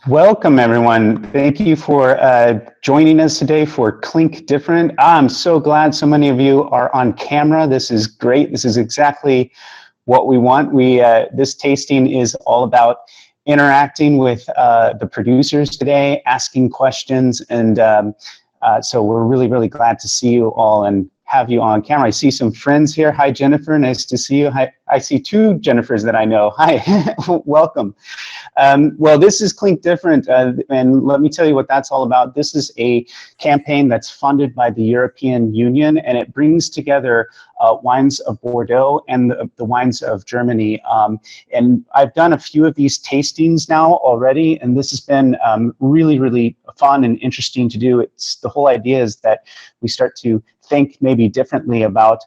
Welcome, everyone. Thank you for joining us today for Clink Different. I'm so glad so many of you are on camera. This is great. This is exactly what we want. This tasting is all about interacting with the producers today, asking questions, and so we're really glad to see you all and have you on camera. I see some friends here. Hi, Jennifer. Nice to see you. Hi. I see two Jennifers that I know. Hi. Welcome. Well, this is Clink Different, and let me tell you what that's all about. This is a campaign that's funded by the European Union, and it brings together wines of Bordeaux and the wines of Germany. And I've done a few of these tastings now already, and this has been really fun and interesting to do. The whole idea is that we start to think maybe differently about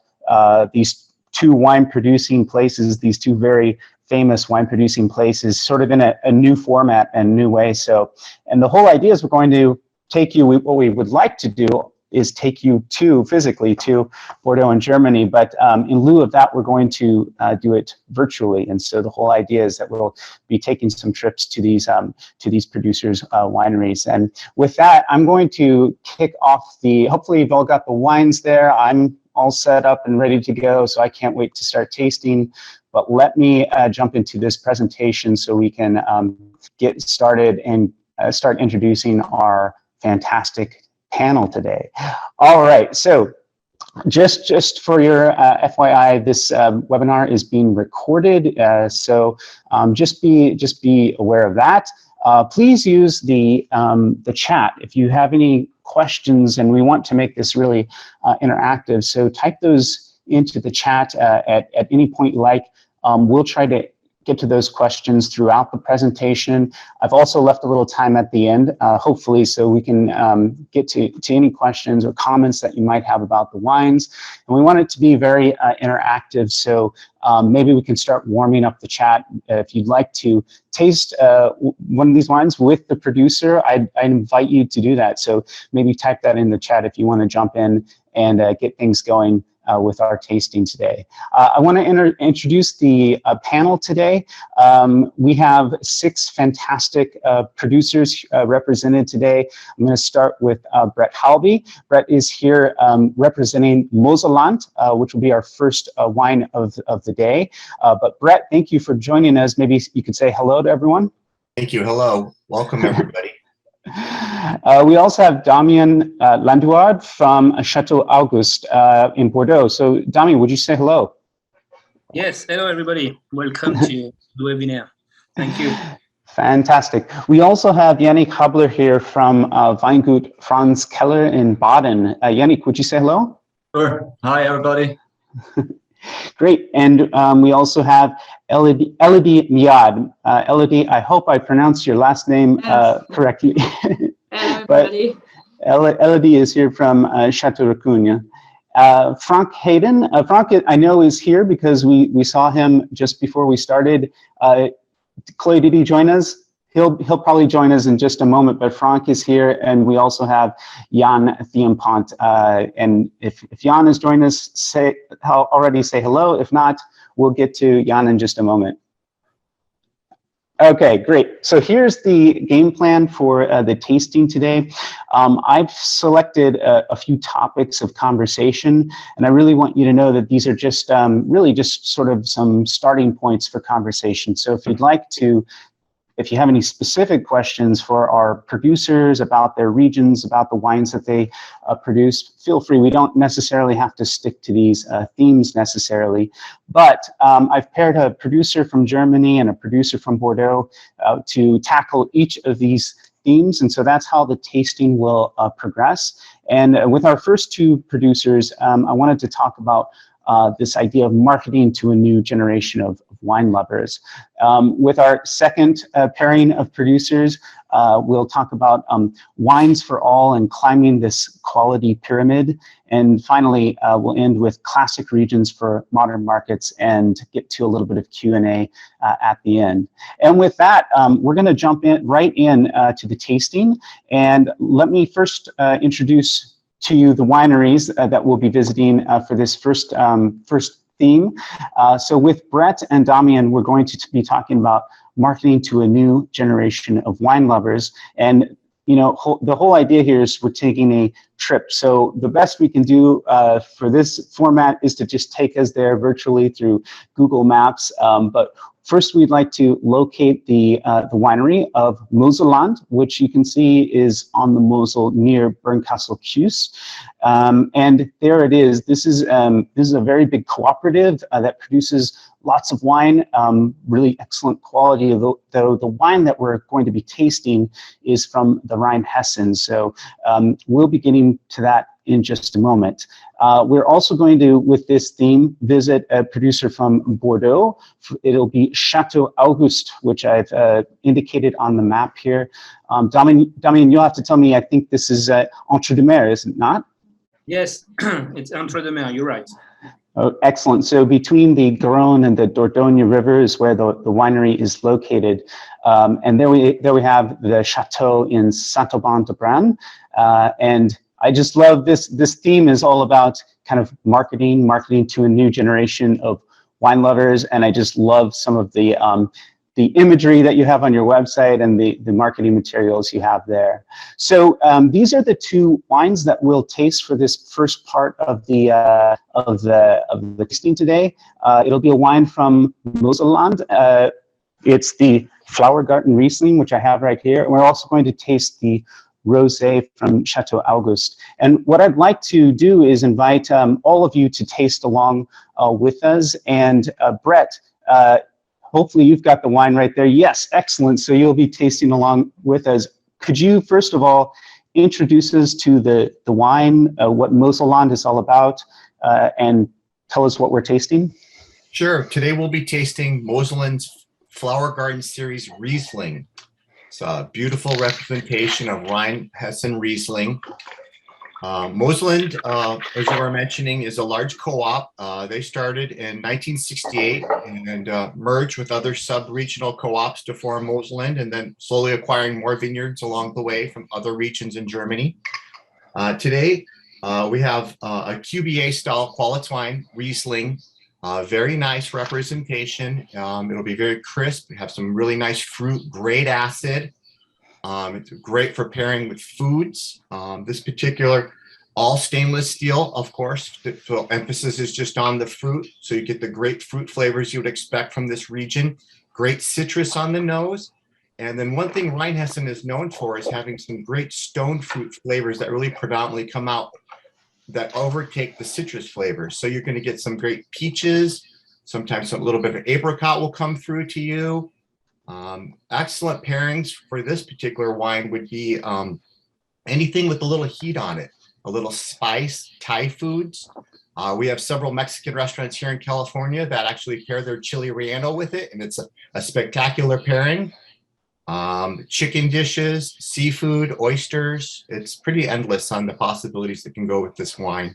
these two wine-producing places, these two very famous wine-producing places, sort of in a new format and new way. So, and the whole idea is we're going to take you, what we would like to do is take you physically to Bordeaux in Germany, but in lieu of that, we're going to do it virtually. And so the whole idea is that we'll be taking some trips to these producers' wineries. And with that, I'm going to kick off hopefully you've all got the wines there. I'm all set up and ready to go, so I can't wait to start tasting. But let me jump into this presentation so we can get started and start introducing our fantastic panel today. All right, so just for your FYI, this webinar is being recorded, so just be aware of that. Please use the chat if you have any questions, and we want to make this really interactive. So type those into the chat at any point you like. We'll try to get to those questions throughout the presentation. I've also left a little time at the end, hopefully, so we can get to any questions or comments that you might have about the wines. And we want it to be very interactive, so maybe we can start warming up the chat. If you'd like to taste one of these wines with the producer, I invite you to do that. So maybe type that in the chat if you want to jump in and get things going with our tasting today. I want to introduce the panel today. We have 6 fantastic producers represented today. I'm going to start with Brett Halby. Brett is here representing Moselland, which will be our first wine of the day. But Brett, thank you for joining us. Maybe you could say hello to everyone. Thank you. Hello. Welcome, everybody. We also have Damien Landouard from Chateau Auguste in Bordeaux. So Damien, would you say hello? Yes, hello everybody. Welcome to the webinar. Thank you. Fantastic. We also have Yannick Habler here from Weingut Franz Keller in Baden. Yannick, would you say hello? Sure. Hi, everybody. Great. And we also have Elodie Miad. Elodie, I hope I pronounced your last name correctly. But Elodie is here from Chateau Racugna. Frank Hayden. Frank, I know, is here because we saw him just before we started. Chloe, did he join us? He'll probably join us in just a moment, but Frank is here, and we also have Jan Thiempont. And if Jan is joining us, already say hello. If not, we'll get to Jan in just a moment. Okay, great. So here's the game plan for the tasting today. I've selected a few topics of conversation, and I really want you to know that these are just really just sort of some starting points for conversation. So if you'd like to, if you have any specific questions for our producers about their regions, about the wines that they produce, feel free. We don't necessarily have to stick to these themes necessarily, but I've paired a producer from Germany and a producer from Bordeaux to tackle each of these themes, and so that's how the tasting will progress. And with our first 2 producers, I wanted to talk about this idea of marketing to a new generation of wine lovers. With our second pairing of producers, we'll talk about wines for all and climbing this quality pyramid. And finally, we'll end with classic regions for modern markets and get to a little bit of Q&A at the end. And with that, we're going to jump right in to the tasting. And let me first introduce to you the wineries that we'll be visiting for this first theme. So with Brett and Damien, we're going to be talking about marketing to a new generation of wine lovers. And the whole idea here is we're taking a trip. So the best we can do for this format is to just take us there virtually through Google Maps. But first, we'd like to locate the winery of Moselland, which you can see is on the Mosel near Bernkastel-Kues. And there it is. This is a very big cooperative that produces lots of wine, really excellent quality. Though the wine that we're going to be tasting is from the Rheinhessen. So we'll be getting to that in just a moment. We're also going to, with this theme, visit a producer from Bordeaux. It'll be Chateau Auguste, which I've indicated on the map here. Damien, you'll have to tell me, I think this is Entre deux Mers, is it not? Yes, it's Entre deux Mers, you're right. Oh, excellent. So between the Garonne and the Dordogne River is where the winery is located. And there we have the chateau in Saint-Aubin-de-Bran. And I just love this. This theme is all about kind of marketing to a new generation of wine lovers. And I just love some of the imagery that you have on your website and the marketing materials you have there. So these are the two wines that we'll taste for this first part of the tasting today. It'll be a wine from Moselland. It's the Flower Garden Riesling, which I have right here. And we're also going to taste the Rosé from Chateau Auguste. And what I'd like to do is invite all of you to taste along with us. And Brett, hopefully you've got the wine right there. Yes, excellent. So you'll be tasting along with us. Could you, first of all, introduce us to the wine, what Moselland is all about, and tell us what we're tasting? Sure. Today we'll be tasting Moselland's Flower Garden Series Riesling. It's a beautiful representation of Rheinhessen Riesling. Moselland, as you were mentioning, is a large co-op. They started in 1968 and merged with other sub-regional co-ops to form Moselland, and then slowly acquiring more vineyards along the way from other regions in Germany. Today, we have a QBA-style quality wine, Riesling. Very nice representation. It'll be very crisp. We have some really nice fruit, great acid. It's great for pairing with foods. This particular all stainless steel, of course, so emphasis is just on the fruit. So you get the great fruit flavors you would expect from this region. Great citrus on the nose. And then one thing Rheinhessen is known for is having some great stone fruit flavors that really predominantly come out that overtake the citrus flavors. So you're going to get some great peaches. Sometimes a little bit of apricot will come through to you. Excellent pairings for this particular wine would be anything with a little heat on it, a little spice, Thai foods. We have several Mexican restaurants here in California that actually pair their chili relleno with it, and it's a spectacular pairing. Chicken dishes, seafood, oysters. It's pretty endless on the possibilities that can go with this wine.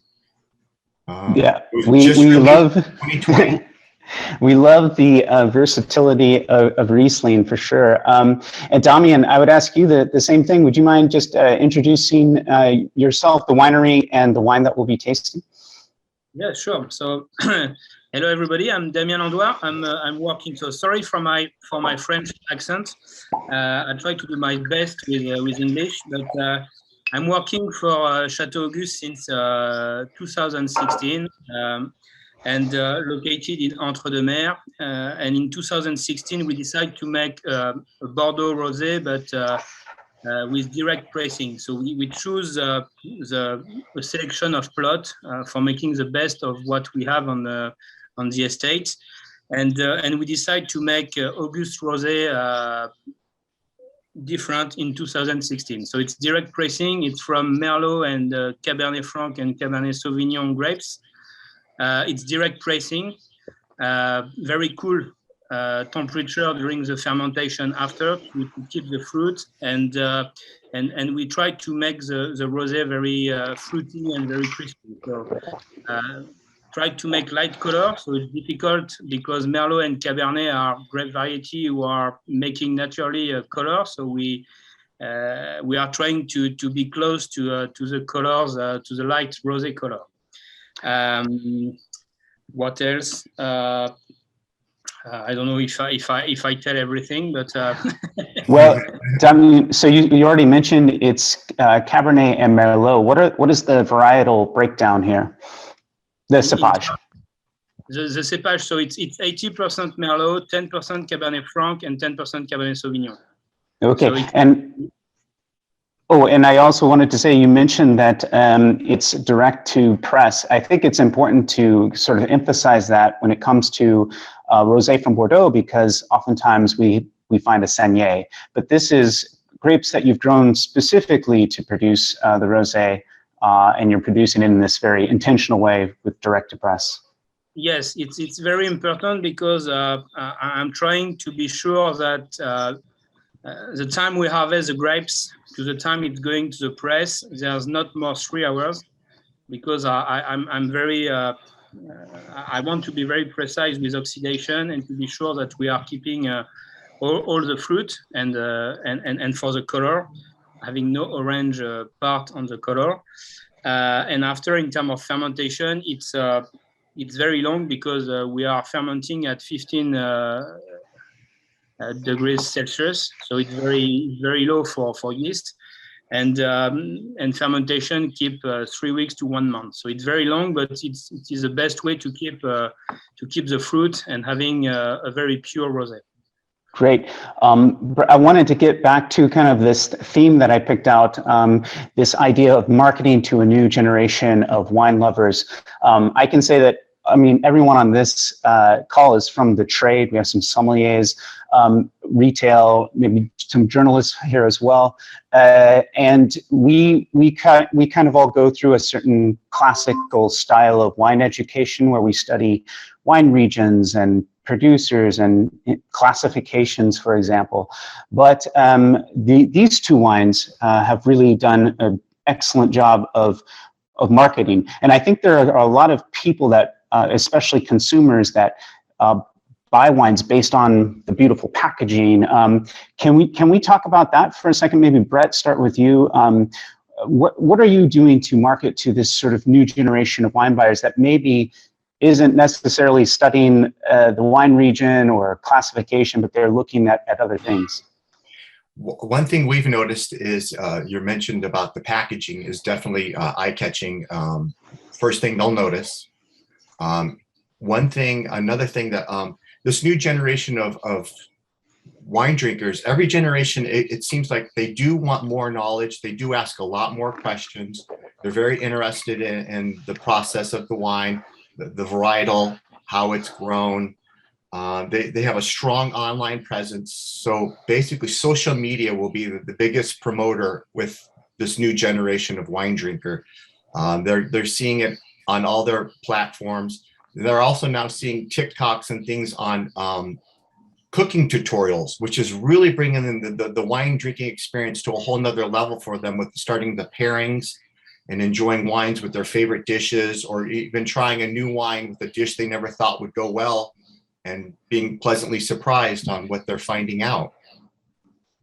Yeah, we love 2020. We love the versatility of Riesling for sure. And Damien, I would ask you the same thing. Would you mind just introducing yourself, the winery, and the wine that we'll be tasting? Yeah, sure. So, hello everybody. I'm Damien Landois. I'm working. So sorry for my French accent. I try to do my best with English, but I'm working for Chateau Auguste since 2016. And located in Entre deux Mers. And in 2016, we decided to make a Bordeaux rosé, but with direct pressing. So we choose a selection of plot for making the best of what we have on the estate, and we decide to make Auguste rosé different in 2016. So it's direct pressing. It's from Merlot and Cabernet Franc and Cabernet Sauvignon grapes. It's direct pressing, very cool temperature during the fermentation after to keep the fruit, and we try to make the rosé very fruity and very crispy. So try to make light color, so it's difficult because Merlot and Cabernet are grape variety who are making naturally a color. So we are trying to be close to the colors, to the light rosé color. What else? I don't know if I tell everything, but Well, Damien, so you already mentioned it's Cabernet and Merlot. What is the varietal breakdown here? The cepage. The cepage, so it's 80% Merlot, 10% Cabernet Franc, and 10% Cabernet Sauvignon. Okay, So and I also wanted to say, you mentioned that it's direct to press. I think it's important to sort of emphasize that when it comes to rosé from Bordeaux, because oftentimes we find a saignée, but this is grapes that you've grown specifically to produce the rosé, and you're producing it in this very intentional way with direct to press. yes, it's very important because I'm trying to be sure that the time we harvest the grapes to the time it's going to the press, there's not more 3 hours, because I'm very I want to be very precise with oxidation and to be sure that we are keeping all the fruit and for the color, having no orange part on the color. And after, in terms of fermentation, it's very long because we are fermenting at 15 degrees Celsius, so it's very low for yeast, and fermentation keep 3 weeks to 1 month. So it's very long, but it is the best way to keep the fruit and having a very pure rosé. Great. I wanted to get back to kind of this theme that I picked out, this idea of marketing to a new generation of wine lovers. I can say that, I mean, everyone on this call is from the trade. We have some sommeliers, retail, maybe some journalists here as well. And we kind of all go through a certain classical style of wine education where we study wine regions and producers and classifications, for example. But these two wines have really done an excellent job of marketing. And I think there are a lot of people that, especially consumers, that buy wines based on the beautiful packaging. Can we talk about that for a second? Maybe Brett, start with you. What are you doing to market to this sort of new generation of wine buyers that maybe isn't necessarily studying the wine region or classification, but they're looking at other things? One thing we've noticed is you mentioned about the packaging is definitely eye-catching. First thing they'll notice. Another thing that this new generation of wine drinkers, every generation, it seems like they do want more knowledge. They do ask a lot more questions. They're very interested in the process of the wine, the varietal, how it's grown. They have a strong online presence. So basically social media will be the biggest promoter with this new generation of wine drinker. They're seeing it on all their platforms. They're also now seeing TikToks and things on cooking tutorials, which is really bringing in the wine drinking experience to a whole nother level for them, with starting the pairings and enjoying wines with their favorite dishes, or even trying a new wine with a dish they never thought would go well and being pleasantly surprised on what they're finding out.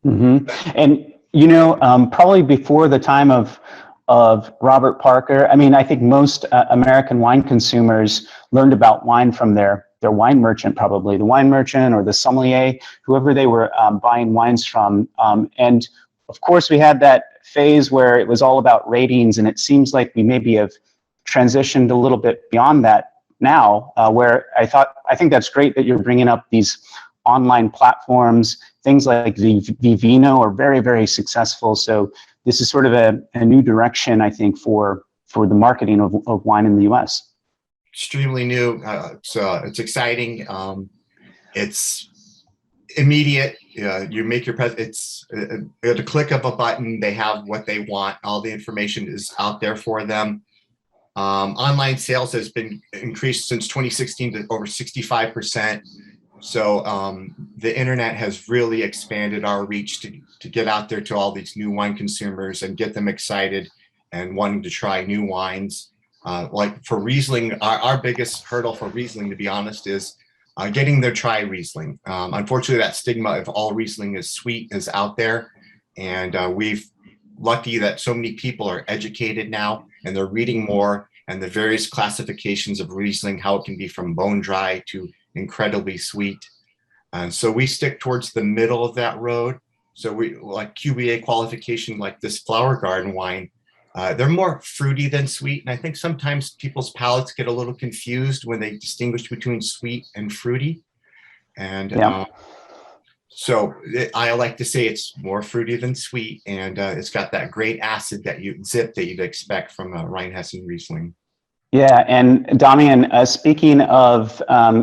Mm-hmm. And, you know, probably before the time of Robert Parker, I mean, I think most American wine consumers learned about wine from their wine merchant, probably the wine merchant or the sommelier, whoever they were buying wines from. And of course, we had that phase where it was all about ratings, and it seems like we maybe have transitioned a little bit beyond that now, where I think that's great that you're bringing up these online platforms. Things like Vivino are very, very successful. So this is sort of a new direction, I think, for the marketing of wine in the U.S. Extremely new. It's exciting. It's immediate. You make your it's at a click of a button. They have what they want. All the information is out there for them. Online sales has been increased since 2016 to over 65%. So the internet has really expanded our reach to get out there to all these new wine consumers and get them excited and wanting to try new wines. Like for Riesling, our biggest hurdle for Riesling, to be honest, is getting their try Riesling. Unfortunately, that stigma of all Riesling is sweet is out there. And we've lucky that so many people are educated now and they're reading more, and the various classifications of Riesling, how it can be from bone dry to incredibly sweet. And so we stick towards the middle of that road. So we like QBA qualification, like this Flower Garden wine. They're more fruity than sweet. And I think sometimes people's palates get a little confused when they distinguish between sweet and fruity. And so I like to say it's more fruity than sweet. And it's got that great acid that you'd expect from a Rheinhessen Riesling. Yeah, and Damian, speaking of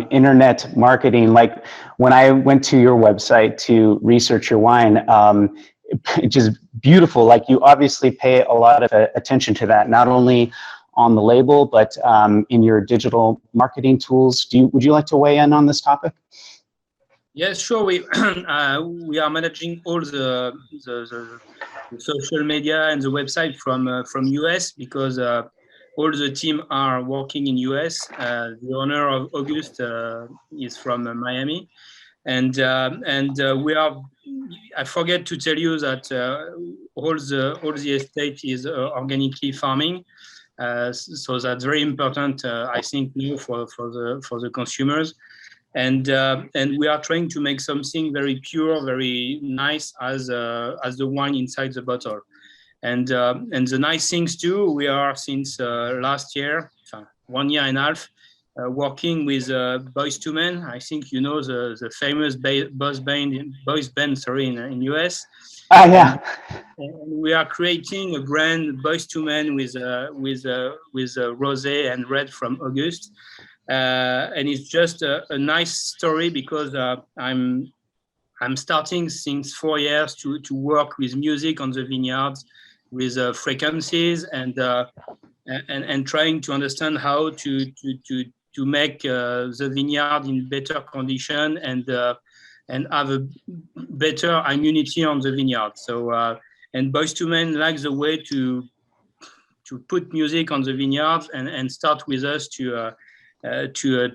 internet marketing, like when I went to your website to research your wine, it's just beautiful. Like you obviously pay a lot of attention to that, not only on the label, but in your digital marketing tools. Would you like to weigh in on this topic? Yes, sure. We we are managing all the social media and the website from US because all the team are working in US. The owner of August is from Miami, and we are. I forget to tell you that all the estate is organically farming. So that's very important, I think, new for the consumers. And we are trying to make something very pure, very nice as the wine inside the bottle. And the nice things too, we are since last year, 1 year and a half, working with Boys to Men. I think you know the famous boys band, in US. Yeah. And we are creating a brand Boys to Men with rosé and red from August. And it's just a nice story because I'm starting since 4 years to work with music on the vineyards, with frequencies and trying to understand how to make the vineyard in better condition and have a better immunity on the vineyard. So and Boys to Men likes the way to put music on the vineyards and start with us to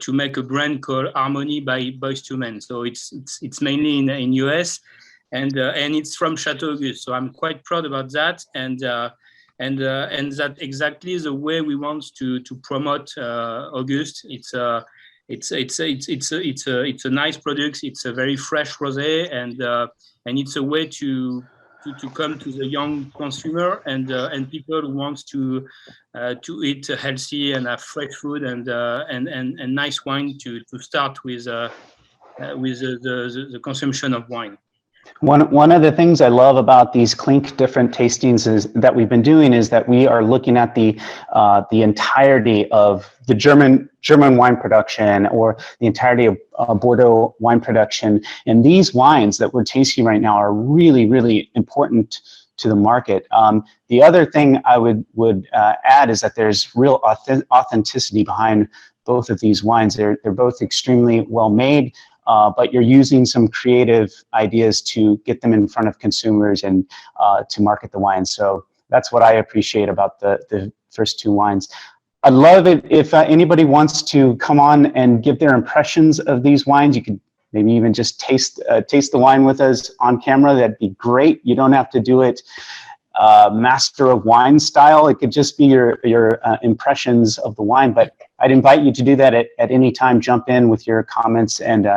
make a brand called Harmony by Boys to Men. So it's mainly in US, and it's from Chateau Auguste. So I'm quite proud about that, and that exactly the way we want to promote Auguste. It's a nice product. It's a very fresh rosé, and it's a way to come to the young consumer and people who wants to eat healthy and have fresh food and nice wine to start with the consumption of wine. One of the things I love about these Clink Different tastings is that we've been doing is that we are looking at the entirety of the German wine production, or the entirety of Bordeaux wine production. And these wines that we're tasting right now are really, really important to the market. The other thing I would add is that there's real authenticity behind both of these wines. They're both extremely well made. But you're using some creative ideas to get them in front of consumers and to market the wine. So that's what I appreciate about the first two wines. I'd love it if anybody wants to come on and give their impressions of these wines. You could maybe even just taste the wine with us on camera. That'd be great. You don't have to do it master of wine style. It could just be your impressions of the wine, but I'd invite you to do that at any time. Jump in with your comments and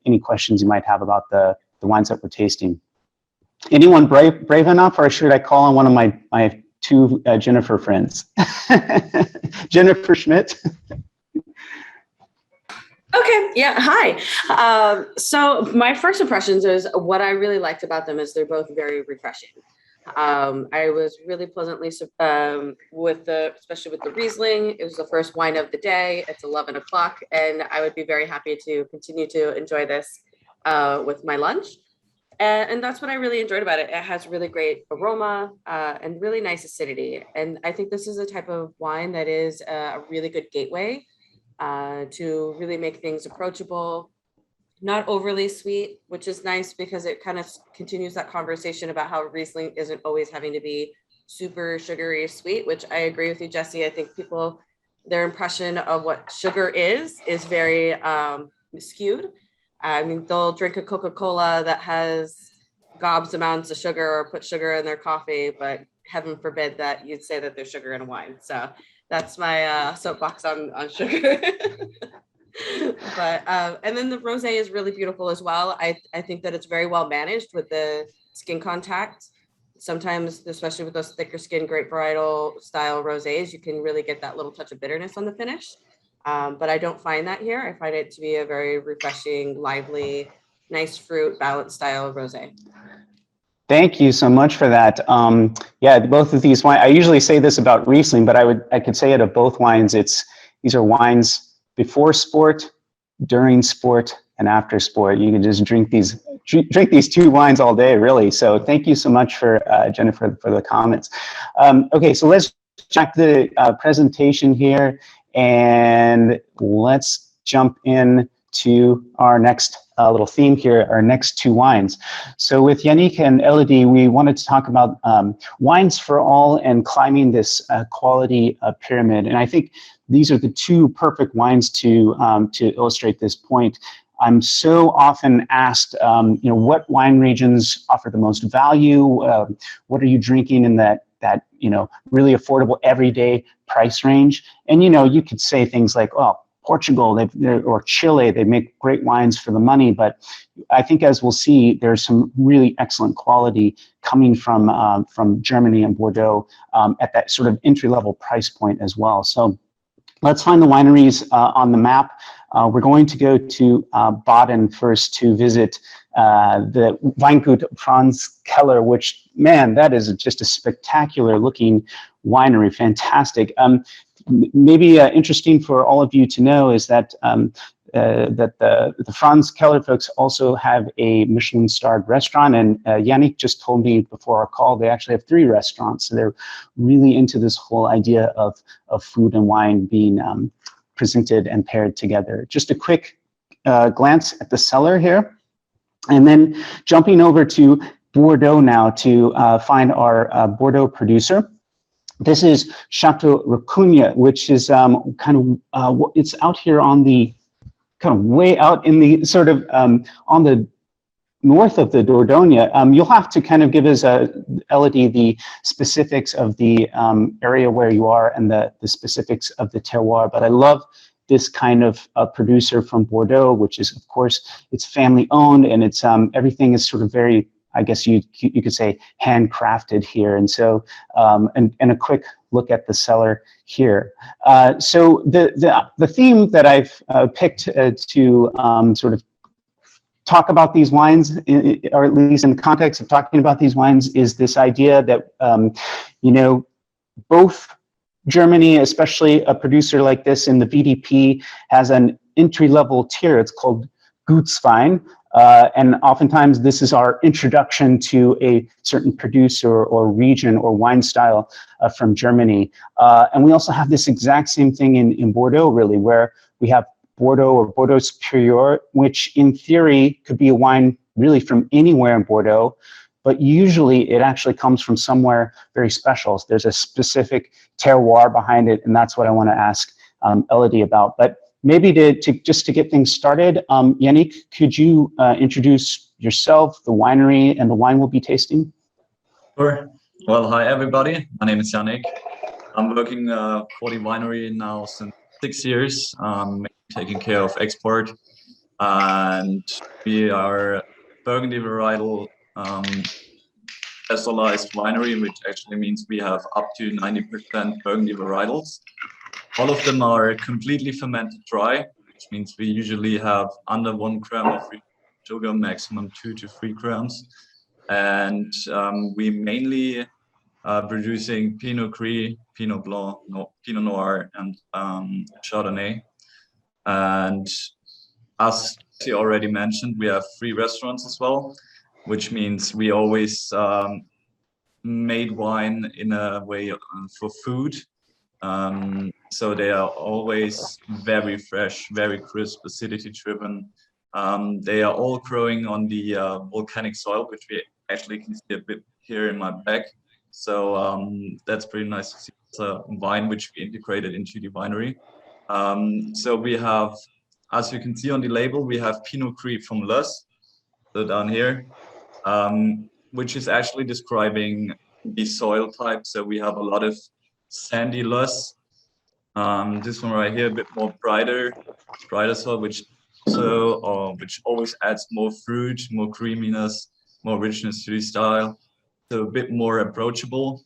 any questions you might have about the wines that we're tasting. Anyone brave enough, or should I call on one of my two Jennifer friends? Jennifer Schmidt. Okay, yeah, hi. So my first impressions is what I really liked about them is they're both very refreshing. I was really pleasantly especially with the Riesling. It was the first wine of the day. It's 11 o'clock, and I would be very happy to continue to enjoy this with my lunch. And that's what I really enjoyed about it. It has really great aroma and really nice acidity. And I think this is a type of wine that is a really good gateway to really make things approachable, not overly sweet, which is nice because it kind of continues that conversation about how Riesling isn't always having to be super sugary sweet, which I agree with you, Jesse. I think people, their impression of what sugar is very skewed. I mean, they'll drink a Coca-Cola that has gobs amounts of sugar or put sugar in their coffee, but heaven forbid that you'd say that there's sugar in a wine. So that's my soapbox on sugar. But and then the rosé is really beautiful as well. I think that it's very well managed with the skin contact. Sometimes, especially with those thicker skin, grape varietal style rosés, you can really get that little touch of bitterness on the finish. But I don't find that here. I find it to be a very refreshing, lively, nice fruit, balanced style rosé. Thank you so much for that. Yeah, both of these wines, I usually say this about Riesling, but I could say it of both wines. These are wines before sport, during sport, and after sport. You can just drink these two wines all day, really. So thank you so much for Jennifer for the comments. Okay, so let's check the presentation here, and let's jump in to our next little theme here, our next two wines. So with Yannick and Elodie, we wanted to talk about wines for all and climbing this quality pyramid. And I think these are the two perfect wines to illustrate this point. I'm so often asked, what wine regions offer the most value? What are you drinking in that really affordable everyday price range? And you could say things like, oh, Portugal or Chile, they make great wines for the money, but I think as we'll see, there's some really excellent quality coming from Germany and Bordeaux at that sort of entry-level price point as well. So let's find the wineries on the map. We're going to go to Baden first to visit the Weingut Franz Keller, which, man, that is just a spectacular looking winery, fantastic. Maybe interesting for all of you to know is that the Franz Keller folks also have a Michelin-starred restaurant, and Yannick just told me before our call they actually have 3 restaurants. So they're really into this whole idea of food and wine being presented and paired together. Just a quick glance at the cellar here, and then jumping over to Bordeaux now to find our Bordeaux producer. This is Chateau Racugne, which is it's out here on the kind of way out in the sort of on the north of the Dordogne. You'll have to kind of give us, Elodie, the specifics of the area where you are and the specifics of the terroir. But I love this kind of producer from Bordeaux, which is, of course, it's family owned, and it's everything is sort of very, I guess you could say, handcrafted here. And so, and a quick look at the cellar here. So the theme that I've picked to sort of talk about these wines, or at least in the context of talking about these wines, is this idea that, both Germany, especially a producer like this in the VDP, has an entry-level tier. It's called Gutswein. And oftentimes this is our introduction to a certain producer or region or wine style from Germany. And we also have this exact same thing in Bordeaux, really, where we have Bordeaux or Bordeaux Superior, which in theory could be a wine really from anywhere in Bordeaux, but usually it actually comes from somewhere very special. So there's a specific terroir behind it, and that's what I want to ask Elodie about. But maybe just to get things started, Yannick, could you introduce yourself, the winery, and the wine we'll be tasting? Sure. Well, hi everybody. My name is Yannick. I'm working for the winery now since 6 years, taking care of export, and we are Burgundy varietal specialized winery, which actually means we have up to 90% Burgundy varietals. All of them are completely fermented dry, which means we usually have under 1 gram of sugar, maximum 2 to 3 grams. And we mainly producing Pinot Gris, Pinot Blanc, Pinot Noir, and Chardonnay. And as you already mentioned, we have 3 restaurants as well, which means we always made wine in a way for food. So they are always very fresh, very crisp, acidity driven. They are all growing on the volcanic soil, which we actually can see a bit here in my bag. So that's pretty nice to see. It's a wine which we integrated into the winery. So we have, as you can see on the label, we have Pinot Gris from Lus, so down here, which is actually describing the soil type. So we have a lot of sandy Lus, This one right here, a bit more brighter soil, which always adds more fruit, more creaminess, more richness to the style. So a bit more approachable,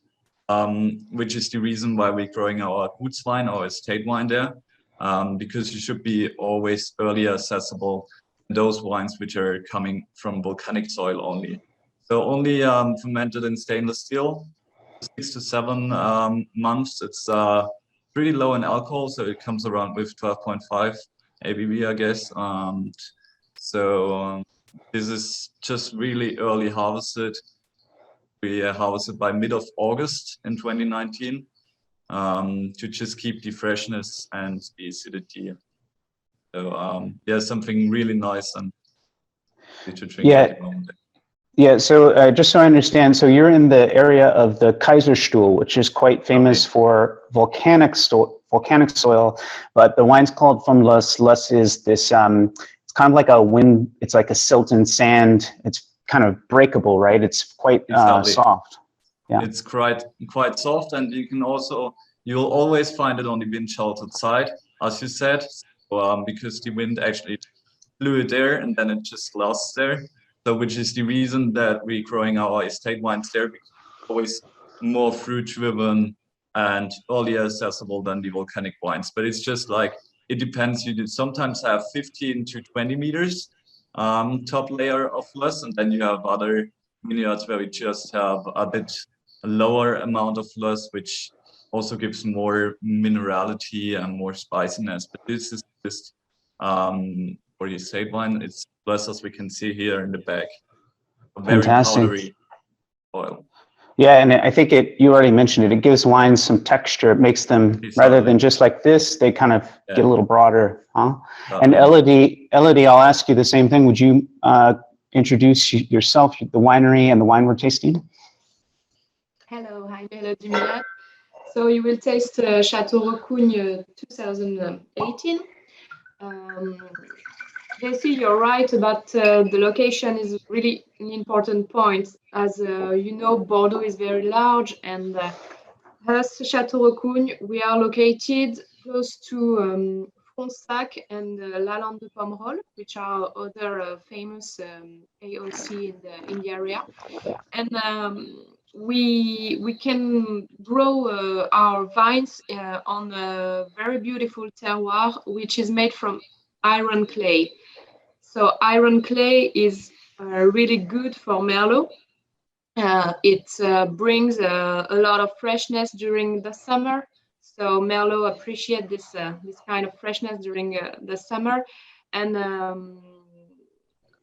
which is the reason why we're growing our Gutswein, our estate wine there, because you should be always earlier accessible those wines which are coming from volcanic soil only. So only fermented in stainless steel, 6 to 7 months. It's pretty low in alcohol, so it comes around with 12.5 ABV, I guess. This is just really early harvested. We harvested by mid of August in 2019 to just keep the freshness and the acidity. So yeah, something really nice and to drink at the moment. Yeah, so just so I understand, so you're in the area of the Kaiserstuhl, which is quite famous for volcanic soil, but the wine's called from Lus. Lus is this, it's kind of like a wind, it's like a silt and sand. It's kind of breakable, right? It's quite soft. Yeah. It's quite soft, and you'll always find it on the wind sheltered side, as you said, because the wind actually blew it there and then it just lasts there. So which is the reason that we're growing our estate wines there, because it's always more fruit driven and earlier accessible than the volcanic wines. But it's just like, it depends. You sometimes have 15 to 20 meters top layer of loess, and then you have other vineyards where we just have a bit lower amount of loess, which also gives more minerality and more spiciness. But this is just for the estate wine, it's less as we can see here in the back. A very powdery oil. Yeah, and I think you already mentioned it, it gives wines some texture. It makes them, rather than just like this, they kind of get a little broader, huh? And Elodie, I'll ask you the same thing. Would you introduce yourself, the winery and the wine we're tasting? Hello, I'm Elodie Millat. So you will taste Chateau Rocugne 2018. Jesse, you're right about the location is really an important point. As you know, Bordeaux is very large, and us, Chateau Rocugne, we are located close to Fronsac and La Lande de Pomerol, which are other famous AOC in the area. And we can grow our vines on a very beautiful terroir, which is made from iron clay. So iron clay is really good for Merlot. It brings a lot of freshness during the summer. So Merlot appreciate this kind of freshness during the summer. And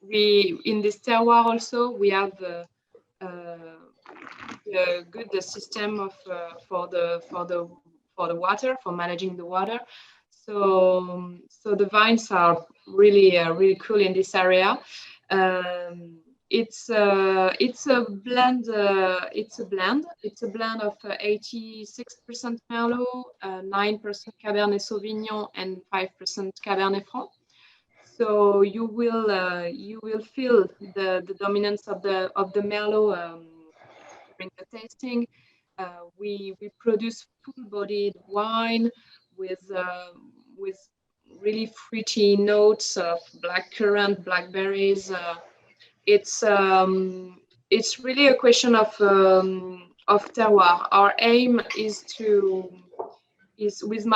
we in this terroir also we have a good system of for the water, for managing the water. So the vines are really cool in this area. It's a blend. It's a blend of 86% Merlot, 9% Cabernet Sauvignon, and 5% Cabernet Franc. So you will feel the dominance of the Merlot during the tasting. We produce full-bodied wine with really fruity notes of blackcurrant, blackberries. It's really a question of terroir. Our aim is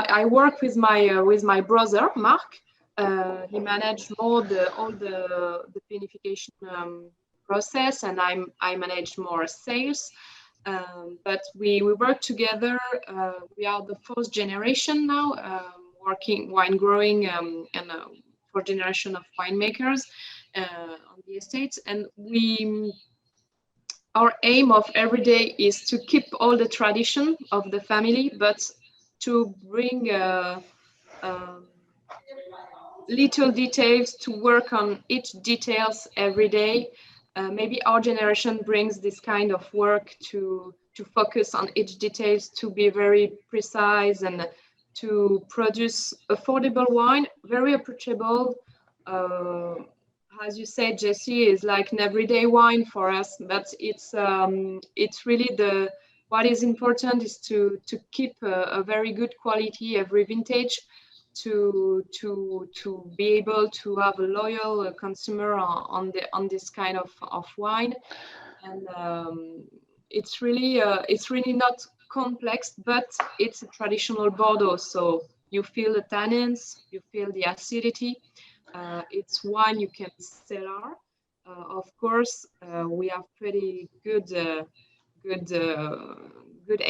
I work with my brother Marc. He managed all the vinification process, and I manage more sales. But we work together. We are the fourth generation now, working wine growing and fourth generation of winemakers on the estates. And our aim of every day is to keep all the tradition of the family, but to bring little details, to work on each details every day. Maybe our generation brings this kind of work to focus on each details, to be very precise, and to produce affordable wine, very approachable. As you said, Jesse, is like an everyday wine for us, but it's really what is important is to keep a very good quality every vintage, to be able to have a loyal consumer on this kind of wine. And it's really not complex, but it's a traditional Bordeaux. So you feel the tannins, you feel the acidity. It's wine you can cellar. Of course, we have pretty good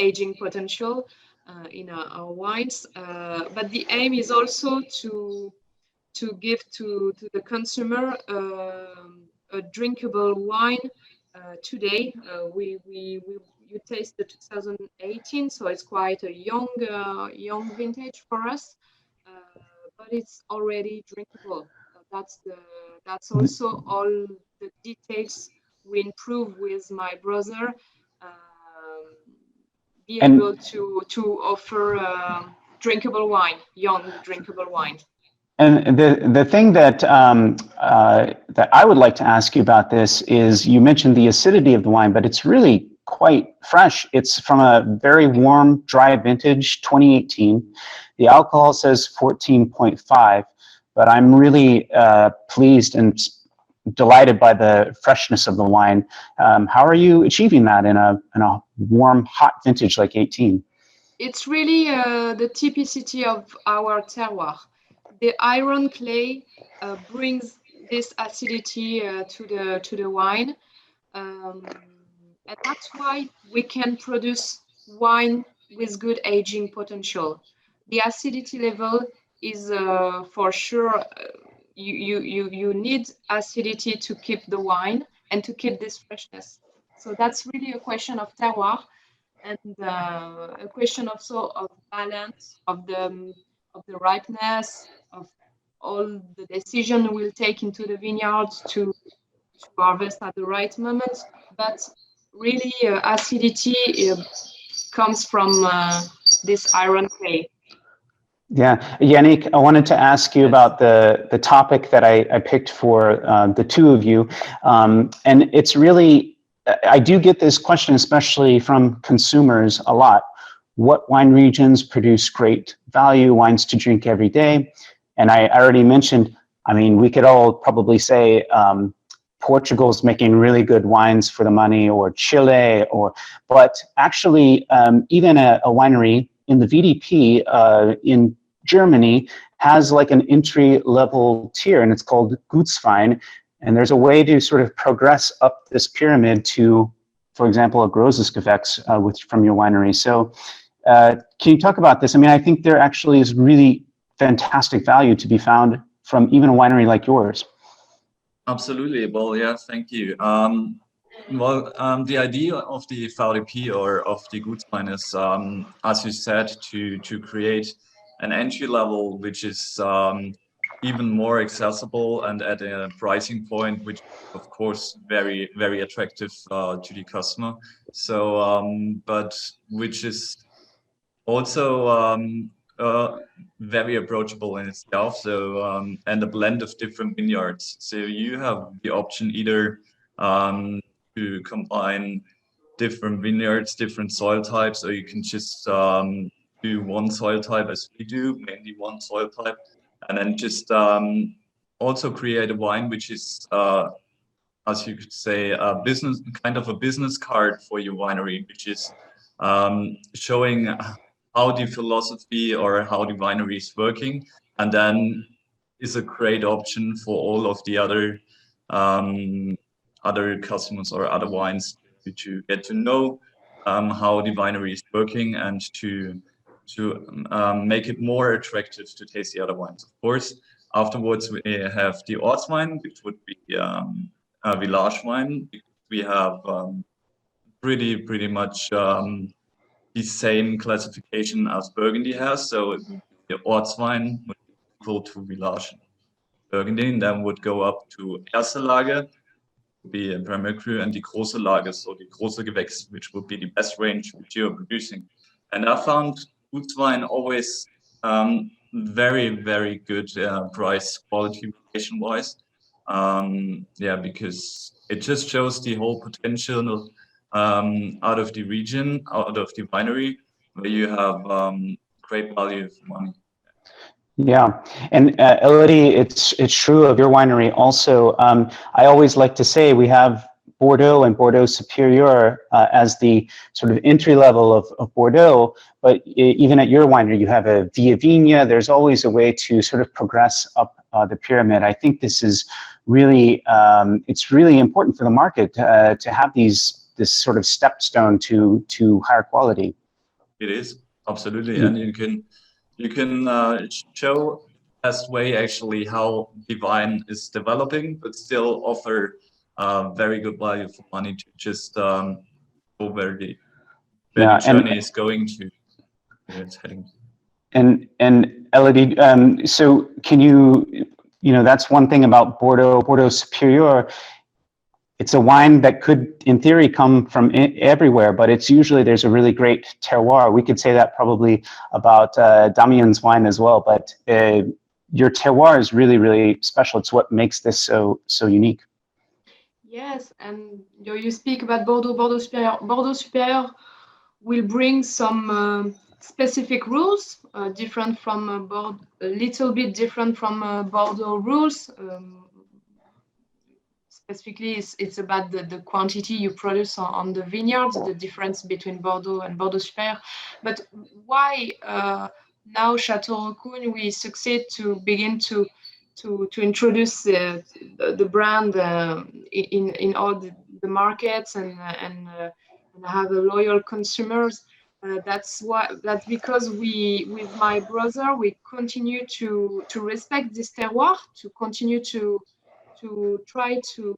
aging potential in our wines. But the aim is also to give to the consumer a drinkable wine today. You taste the 2018, so it's quite a young vintage for us, but it's already drinkable. That's also all the details we improve with my brother. Be And- able to offer drinkable wine, young drinkable wine. And the thing that that I would like to ask you about this is, you mentioned the acidity of the wine, but it's really quite fresh. It's from a very warm, dry vintage, 2018. The alcohol says 14.5, but I'm really pleased and delighted by the freshness of the wine. How are you achieving that in a warm, hot vintage like 18? It's really the typicity of our terroir. The iron clay brings this acidity to the wine, and that's why we can produce wine with good aging potential. The acidity level is for sure. You need acidity to keep the wine and to keep this freshness. So that's really a question of terroir, and a question also of balance of the ripeness of all the decision we'll take into the vineyards to harvest at the right moment. But really, acidity comes from this iron clay. Yeah, Yannick, I wanted to ask you about the topic that I picked for the two of you, and it's really, I do get this question, especially from consumers, a lot. What wine regions produce great value wines to drink every day? And I already mentioned, I mean, we could all probably say Portugal's making really good wines for the money, or Chile, but actually even a winery in the VDP in Germany has like an entry level tier, and it's called Gutswein. And there's a way to sort of progress up this pyramid to, for example, a Großes Gewächs from your winery. So can you talk about this? I mean, I think there actually is really fantastic value to be found from even a winery like yours. Absolutely. Well, yeah, thank you. The idea of the VDP or of the Gutswein is, as you said, to create an entry level which is even more accessible and at a pricing point which, of course, very, very attractive to the customer. So, but which is also very approachable in itself. So, and a blend of different vineyards. So you have the option either to combine different vineyards, different soil types, or you can just do one soil type, as we do, mainly one soil type, and then just also create a wine which is, as you could say, a business card for your winery, which is showing how the philosophy or how the winery is working, and then is a great option for all of the other customers or other wines to get to know how the winery is working, and to make it more attractive to taste the other wines. Of course, afterwards we have the Ortswein, which would be a village wine. We have pretty much the same classification as Burgundy has. So the Ortswein would be equal to village Burgundy, and then would go up to Erste Lage, be a primary cru, and the Große Lage, so the Große Gewächs, which would be the best range which you're producing. And I found Gutswein always very, very good price quality relation wise. Yeah, because it just shows the whole potential out of the region, out of the winery, where you have great value for money. Yeah, and Elodie, it's true of your winery also. I always like to say we have Bordeaux and Bordeaux Superior as the sort of entry level of Bordeaux, but even at your winery, you have a Via Vigna. There's always a way to sort of progress up the pyramid. I think this is really, it's really important for the market to have this sort of stepstone to higher quality. It is, absolutely, and you can show best way actually how the wine is developing, but still offer very good value for money to just go where the journey is going to, where it's heading. And Elodie, so can you know, that's one thing about Bordeaux Superior. It's a wine that could, in theory, come from everywhere, but it's usually, there's a really great terroir. We could say that probably about Damien's wine as well, but your terroir is really, really special. It's what makes this so unique. Yes, and you speak about Bordeaux Superior. Bordeaux Superior will bring some specific rules, different from Bordeaux, a little bit different from Bordeaux rules. Specifically, it's about the quantity you produce on the vineyards, the difference between Bordeaux and Bordeaux Superior. But why now Château Racune we succeed to begin to introduce the brand in all the markets and have a loyal consumers? That's because with my brother we continue to respect this terroir, to continue to try to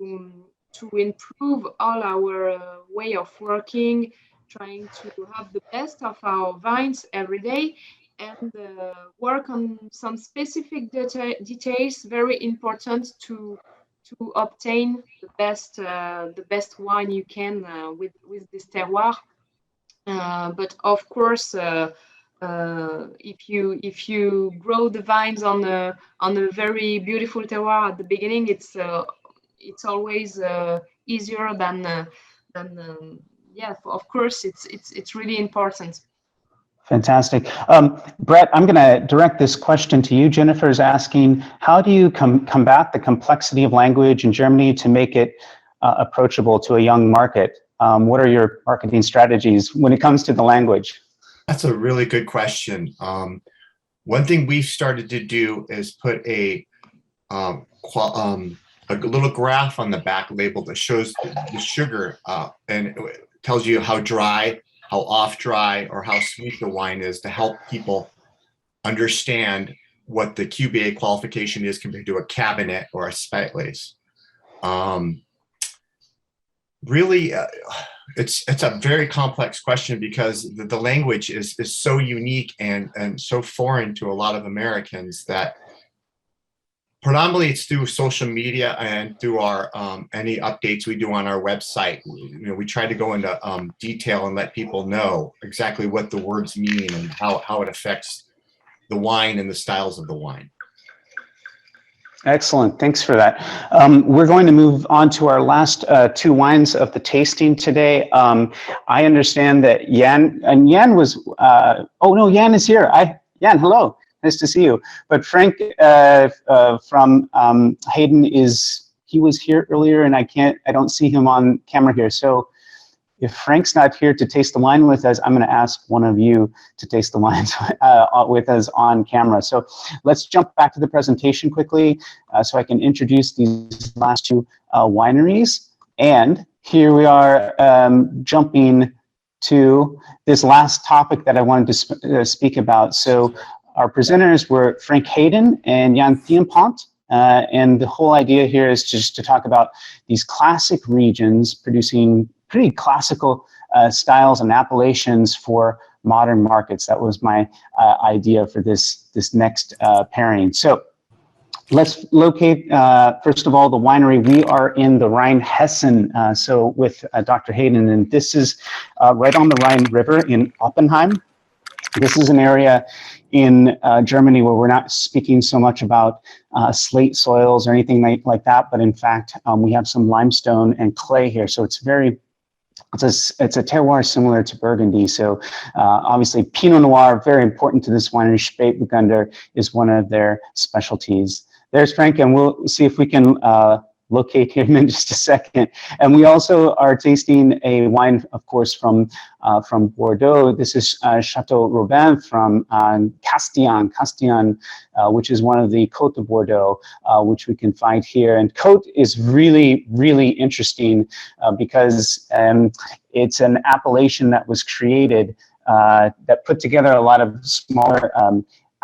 improve all our way of working, trying to have the best of our vines every day, and work on some specific details very important to obtain the best wine you can with this terroir. But of course, if you grow the vines on a very beautiful terroir at the beginning, it's always easier than yeah. Of course, it's really important. Fantastic. Brett, I'm going to direct this question to you. Jennifer is asking, how do you combat the complexity of language in Germany to make it approachable to a young market? What are your marketing strategies when it comes to the language? That's a really good question. One thing we've started to do is put a little graph on the back label that shows the sugar and it tells you how dry, how off dry, or how sweet the wine is to help people understand what the QBA qualification is compared to a cabinet or a Spätlese. Really, it's a very complex question because the language is so unique and so foreign to a lot of Americans that predominantly it's through social media and through our any updates we do on our website. We try to go into detail and let people know exactly what the words mean and how it affects the wine and the styles of the wine. Excellent. Thanks for that. We're going to move on to our last two wines of the tasting today. I understand that Jan was, oh no, Jan is here. Jan, hello. Nice to see you. But Frank from Hayden he was here earlier and I don't see him on camera here. So if Frank's not here to taste the wine with us, I'm going to ask one of you to taste the wines with us on camera. So let's jump back to the presentation quickly so I can introduce these last two wineries. And here we are jumping to this last topic that I wanted to speak about. So our presenters were Frank Hayden and Jan Thiempont. And the whole idea here is just to talk about these classic regions producing pretty classical styles and appellations for modern markets. That was my idea for this next pairing. So let's locate, first of all, the winery. We are in the Rheinhessen, so with Dr. Hayden, and this is right on the Rhine River in Oppenheim. This is an area in Germany where we're not speaking so much about slate soils or anything like that, but in fact, we have some limestone and clay here. So it's very it's a terroir similar to Burgundy. So obviously Pinot Noir, very important to this winery. Spätburgunder is one of their specialties. There's Frank, and we'll see if we can locate him in just a second. And we also are tasting a wine, of course, from Bordeaux. This is Chateau Robin from Castillon, which is one of the Côte de Bordeaux, which we can find here. And Côte is really, really interesting because it's an appellation that was created that put together a lot of smaller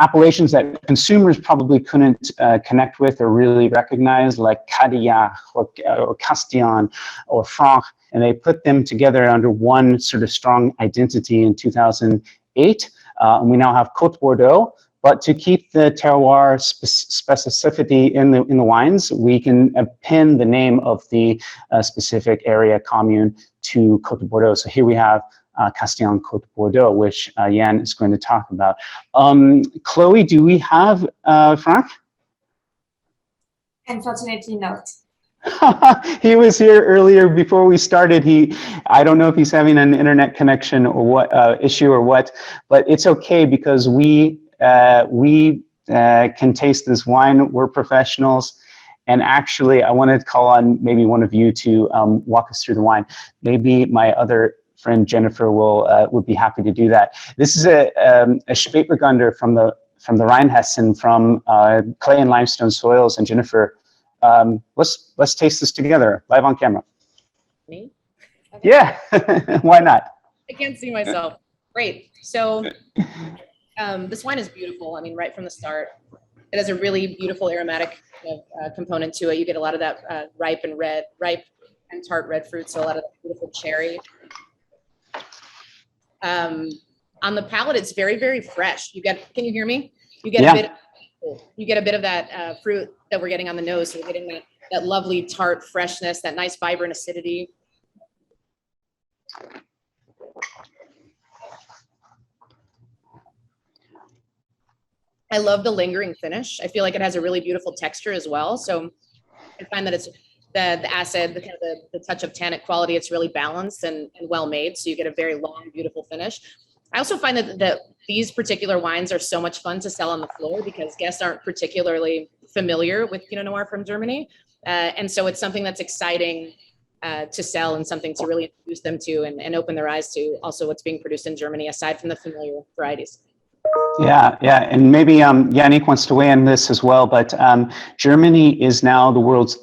appellations that consumers probably couldn't connect with or really recognize, like Cadillac or Castillon or Franc, and they put them together under one sort of strong identity in 2008. And we now have Côte Bordeaux, but to keep the terroir specificity in the wines, we can pin the name of the specific area commune to Côte de Bordeaux. So here we have Castillon Côte Bordeaux, which Jan is going to talk about. Chloe, do we have Frank? Unfortunately not. He was here earlier before we started. I don't know if he's having an internet connection or what issue or what, but it's okay because we can taste this wine. We're professionals. And actually, I wanted to call on maybe one of you to walk us through the wine. Maybe my other friend Jennifer would be happy to do that. This is a Spätburgunder from the Rheinhessen, from clay and limestone soils. And Jennifer, let's taste this together live on camera. Me? Okay. Yeah, why not? I can't see myself. Great. So this wine is beautiful. I mean, right from the start, it has a really beautiful aromatic component to it. You get a lot of that ripe and tart red fruit, so a lot of that beautiful cherry. On the palate, it's very, very fresh. Can you hear me? You get a bit of that fruit that we're getting on the nose. So we're getting that lovely tart freshness, that nice vibrant acidity. I love the lingering finish. I feel like it has a really beautiful texture as well. So I find that it's the acid, the kind of the touch of tannic quality, it's really balanced and well made. So you get a very long, beautiful finish. I also find that these particular wines are so much fun to sell on the floor because guests aren't particularly familiar with Pinot Noir from Germany. And so it's something that's exciting to sell and something to really introduce them to and open their eyes to also what's being produced in Germany, aside from the familiar varieties. Yeah, and maybe Yannick wants to weigh in this as well, but Germany is now the world's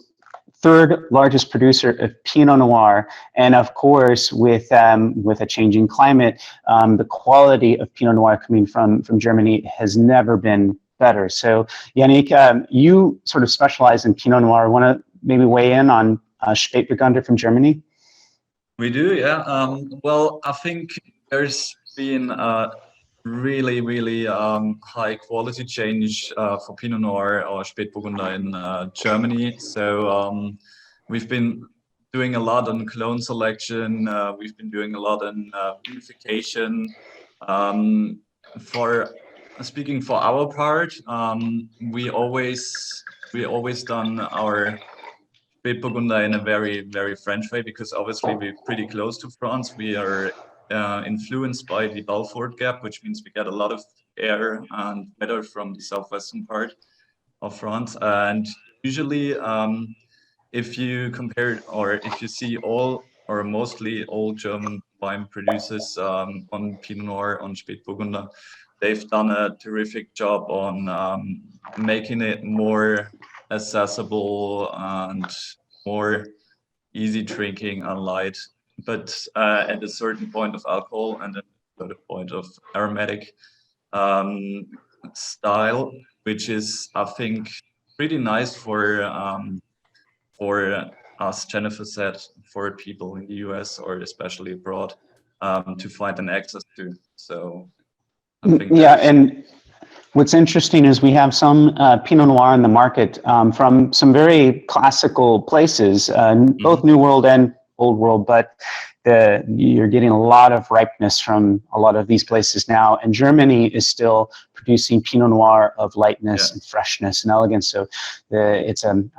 third largest producer of Pinot Noir, and of course, with a changing climate, the quality of Pinot Noir coming from Germany has never been better. So, Yannick, you sort of specialize in Pinot Noir. Want to maybe weigh in on Spätburgunder from Germany? We do, yeah. Well, I think there's been really, really high quality change for Pinot Noir or Spätburgunder in Germany. So we've been doing a lot on clone selection. We've been doing a lot on vinification. Speaking for our part, we always done our Spätburgunder in a very, very French way because obviously we're pretty close to France. We are influenced by the Balfour Gap, which means we get a lot of air and weather from the southwestern part of France. And usually, if you compare or if you see all or mostly all German wine producers on Pinot Noir, on Spätburgunder, they've done a terrific job on making it more accessible and more easy drinking and light. But at a certain point of alcohol and at a certain point of aromatic style, which is, I think, pretty nice for us, Jennifer said, for people in the US or especially abroad to find an access to. So I think and what's interesting is we have some Pinot Noir in the market from some very classical places, both New World and Old World, but you're getting a lot of ripeness from a lot of these places now, and Germany is still producing Pinot Noir of lightness and freshness and elegance. So I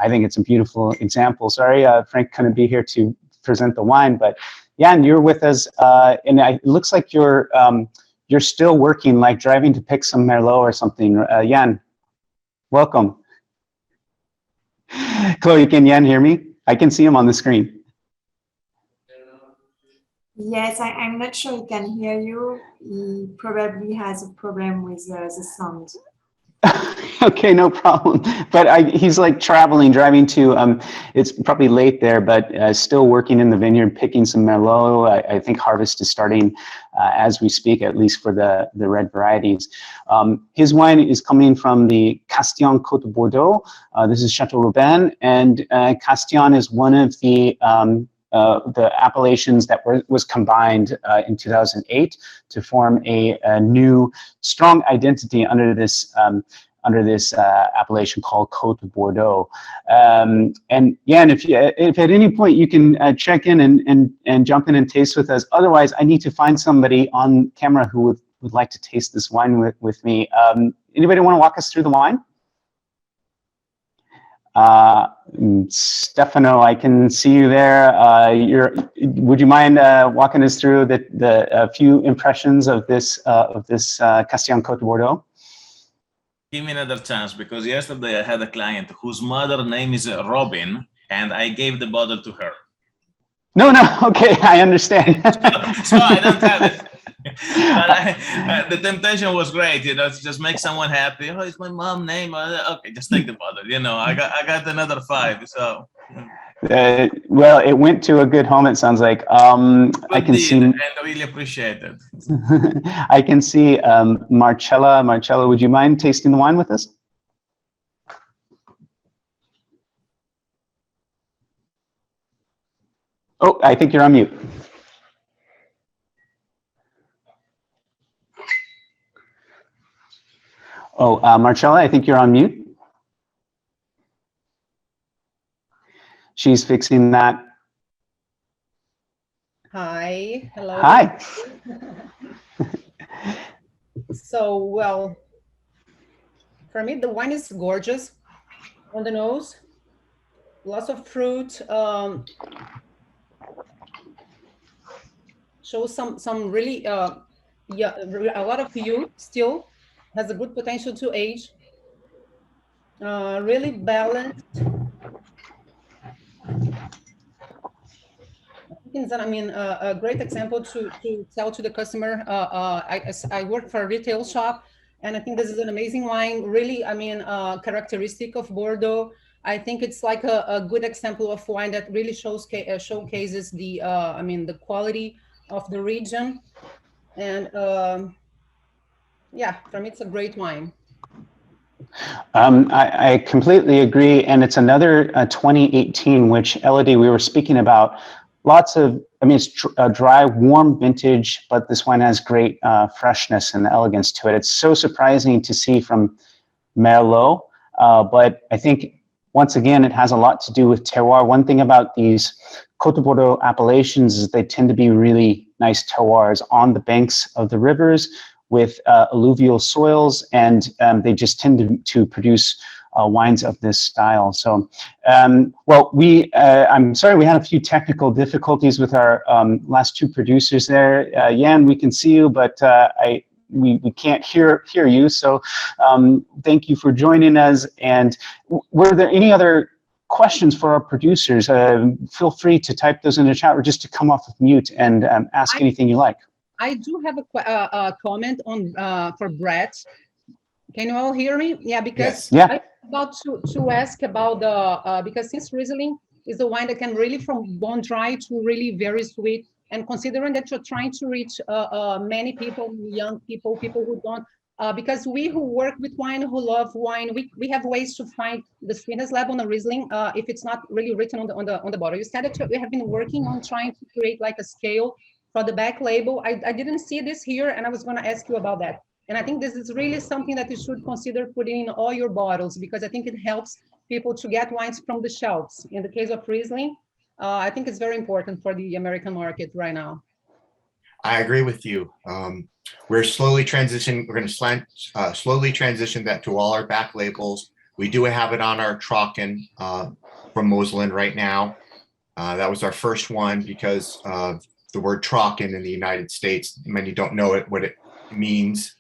think it's a beautiful example. Sorry, Frank couldn't be here to present the wine, but Jan, you're with us, and it looks like you're still working, like driving to pick some Merlot or something. Jan, welcome. Chloe, can Jan hear me? I can see him on the screen. Yes, I'm not sure he can hear you. He probably has a problem with the sound. Okay, no problem. But he's like traveling, driving to, it's probably late there, but still working in the vineyard, picking some Merlot. I think harvest is starting as we speak, at least for the red varieties. His wine is coming from the Castillon Côte de Bordeaux. This is Chateau Robin, and Castillon is one of the appellations that was combined in 2008 to form a new strong identity under this appellation called Côte de Bordeaux. And Jan, if at any point you can check in and jump in and taste with us. Otherwise, I need to find somebody on camera who would like to taste this wine with me. Anybody want to walk us through the wine? Stefano, I can see you there. Would you mind walking us through the few impressions of this Castillon Côte de Bordeaux? Give me another chance, because yesterday I had a client whose mother name is Robin, and I gave the bottle to her. No, okay, I understand. So I don't have it. But the temptation was great, to just make someone happy. Oh, it's my mom's name. Okay, just take the bottle. I got another 5. So. Well, it went to a good home. It sounds like. I can see. And I really appreciate it. I can see Marcella. Marcella, would you mind tasting the wine with us? Oh, I think you're on mute. Oh, Marcella, I think you're on mute. She's fixing that. Hi, hello. Hi. So, well, for me, the wine is gorgeous on the nose. Lots of fruit. Shows some really, a lot of youth still. Has a good potential to age. Really balanced. I mean, a great example to sell to the customer. I work for a retail shop, and I think this is an amazing wine. Really, I mean, characteristic of Bordeaux. I think it's like a good example of wine that really showcases the, I mean, the quality of the region. And yeah, for me, it's a great wine. I completely agree, and it's another 2018, which Elodie, we were speaking about. Lots of, I mean, it's a dry, warm vintage, but this wine has great freshness and elegance to it. It's so surprising to see from Merlot, but I think, once again, it has a lot to do with terroir. One thing about these Côte de Bordeaux appellations is they tend to be really nice terroirs on the banks of the rivers with alluvial soils, and they just tend to produce wines of this style. So, well, I'm sorry, we had a few technical difficulties with our last 2 producers there. Jan, we can see you, but we can't hear you. So thank you for joining us. And were there any other questions for our producers? Feel free to type those in the chat or just to come off of mute and ask anything you like. I do have a comment on for Brett. Can you all hear me? Yeah, because yes. I'm about to ask about the because since Riesling is a wine that can really from bone dry to really very sweet, and considering that you're trying to reach many people, young people, people who don't, because we who work with wine, who love wine, we have ways to find the sweetness level on the Riesling if it's not really written on the bottle. You said that we have been working on trying to create like a scale for the back label. I didn't see this here, and I was going to ask you about that. And I think this is really something that you should consider putting in all your bottles, because I think it helps people to get wines from the shelves. In the case of Riesling, I think it's very important for the American market right now. I agree with you. We're slowly transitioning. We're going to slowly transition that to all our back labels. We do have it on our Trocken from Moselen right now. That was our first one because of the word Trocken in the United States. Many don't know what it means.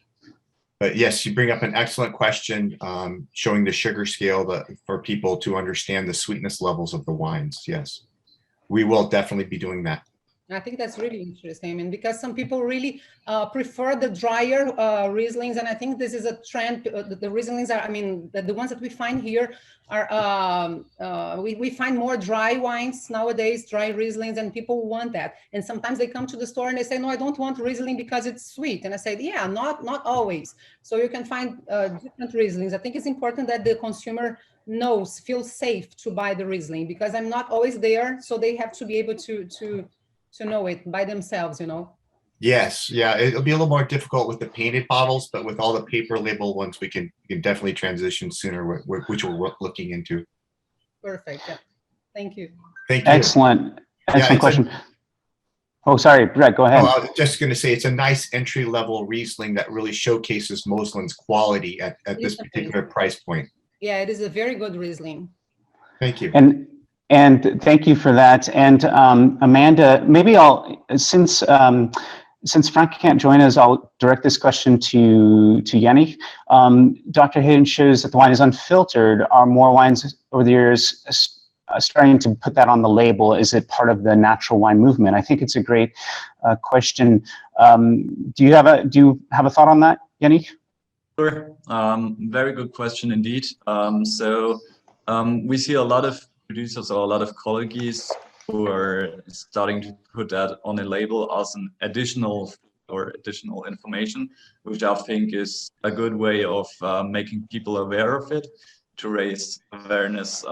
But yes, you bring up an excellent question, showing the sugar scale for people to understand the sweetness levels of the wines. Yes, we will definitely be doing that. I think that's really interesting. I mean, because some people really prefer the drier Rieslings, and I think this is a trend. The Rieslings are, I mean, the ones that we find here are, we find more dry wines nowadays, dry Rieslings, and people want that. And sometimes they come to the store and they say, no, I don't want Riesling because it's sweet. And I said, yeah, not always. So you can find different Rieslings. I think it's important that the consumer feels safe to buy the Riesling, because I'm not always there. So they have to be able to know it by themselves, you know? Yes, yeah, it'll be a little more difficult with the painted bottles, but with all the paper label ones, we can definitely transition sooner, which we're looking into. Perfect. Yeah. Thank you. Thank you. Excellent. Excellent question. Oh, sorry, Brett, go ahead. Oh, I was just going to say it's a nice entry-level Riesling that really showcases Moslin's quality at this particular price point. Yeah, it is a very good Riesling. Thank you. And thank you for that. And Amanda, maybe since Frank can't join us, I'll direct this question to Yannick. Dr. Hayden shows that the wine is unfiltered. Are more wines over the years starting to put that on the label? Is it part of the natural wine movement? I think it's a great question. Do you have a thought on that, Yannick? Sure. Very good question indeed. We see a lot of producers or a lot of colleagues who are starting to put that on a label as an additional information, which I think is a good way of making people aware of it, to raise awareness.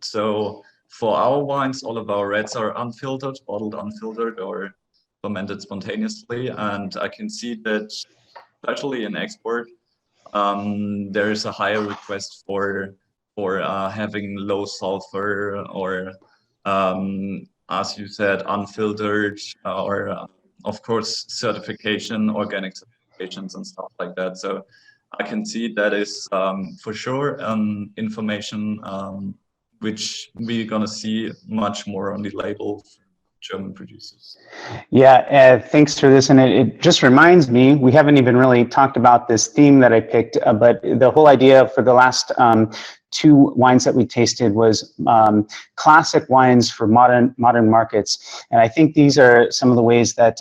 So for our wines, all of our reds are unfiltered, bottled unfiltered, or fermented spontaneously. And I can see that, especially in export, there is a higher request for having low sulfur, or as you said, unfiltered, or of course certification, organic certifications and stuff like that. So I can see that is for sure information which we're gonna see much more on the label for German producers. Yeah, thanks for this. And it just reminds me, we haven't even really talked about this theme that I picked, but the whole idea for the last two wines that we tasted was classic wines for modern markets. And I think these are some of the ways that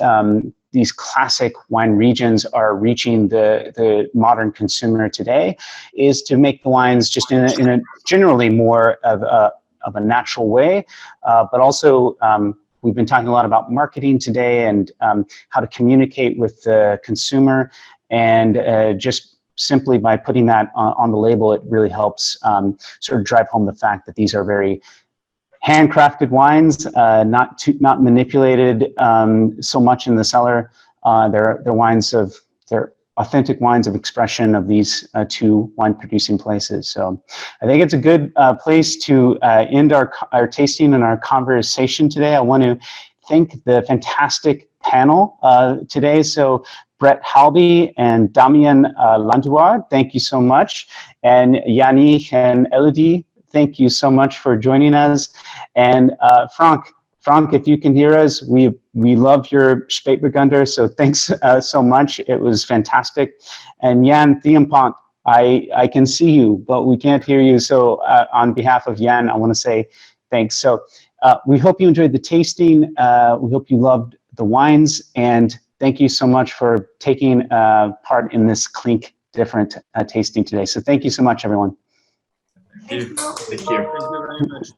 these classic wine regions are reaching the modern consumer today, is to make the wines just in a generally more of a natural way, but also we've been talking a lot about marketing today and how to communicate with the consumer, and just simply by putting that on the label, it really helps sort of drive home the fact that these are very handcrafted wines, not manipulated so much in the cellar. They're authentic wines of expression of these two wine producing places. So I think it's a good place to end our tasting and our conversation today. I want to thank the fantastic panel today. So Brett Halby and Damien Landouard, thank you so much. And Yannick and Elodie, thank you so much for joining us. And Frank, if you can hear us, we love your Spätburgunder, so thanks so much. It was fantastic. And Jan Thiempont, I can see you, but we can't hear you. So on behalf of Jan, I want to say thanks. So we hope you enjoyed the tasting. We hope you loved the wines, and thank you so much for taking part in this Clink Different tasting today. So thank you so much, everyone. Thank you. Thank you very much.